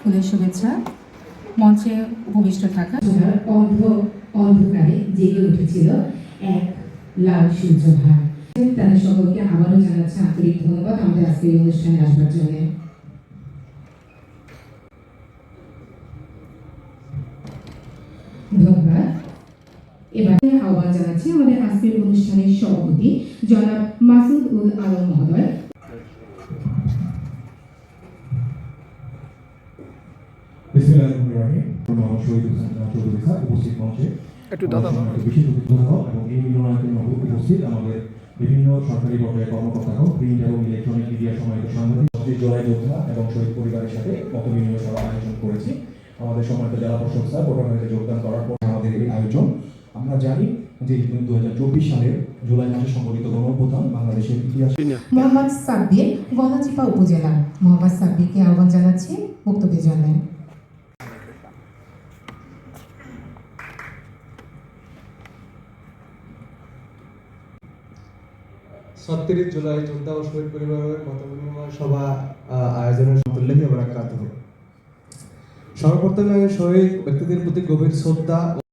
ফুলের শুভেচ্ছা। মঞ্চে উপবিষ্ট থাকা অন্ধকারে জেগে উঠেছিল এক লাল সূর্যভাগ। তাদের সকলকে আবারও জানাচ্ছে আন্তরিক ধন্যবাদ আমাদের আজকের এই অনুষ্ঠানে আসবার জন্য। ধন্যবাদ। এবার আহ্বান জানাচ্ছি আমাদের আজকের অনুষ্ঠানের সভাপতি জনাব মাসুদ উল আলম মহোদয়। উপস্থিত মঞ্চে বিশেষ অতিথিবৃন্দ এবং এই মিলনায়তনে উপস্থিত আমাদের বিভিন্ন সরকারি পর্যায়ের কর্মকর্তারাও প্রিন্ট এবং ইলেকট্রনিক মিডিয়া সম্মানিত সাংবাদিক জোড়াই যোদ্ধা এবং শহীদ পরিবারের সাথে মত বিনিময় সভা আয়োজন করেছি। আমাদের সম্মানিত জেলা প্রশাসক স্যার প্রোটোকলে যোগদান করার পর আমাদের এই আয়োজন। আমরা জানি যে 2024 সালের জুলাই মাসে সংঘটিত গণঅভ্যুত্থান বাংলাদেশের ইতিহাসে। মোহাম্মদ সাব্বির, গলাচিপা উপজেলা। মোহাম্মদ সাব্বিরকে আহ্বান জানাচ্ছি বক্তব্যের জন্য। 37 জুলাই যোদ্ধা ও শহীদ পরিবারের মতবিনিময় সভা আয়োজনের সর্বপ্রথমে শহীদ ব্যক্তিদের প্রতি গভীর শ্রদ্ধা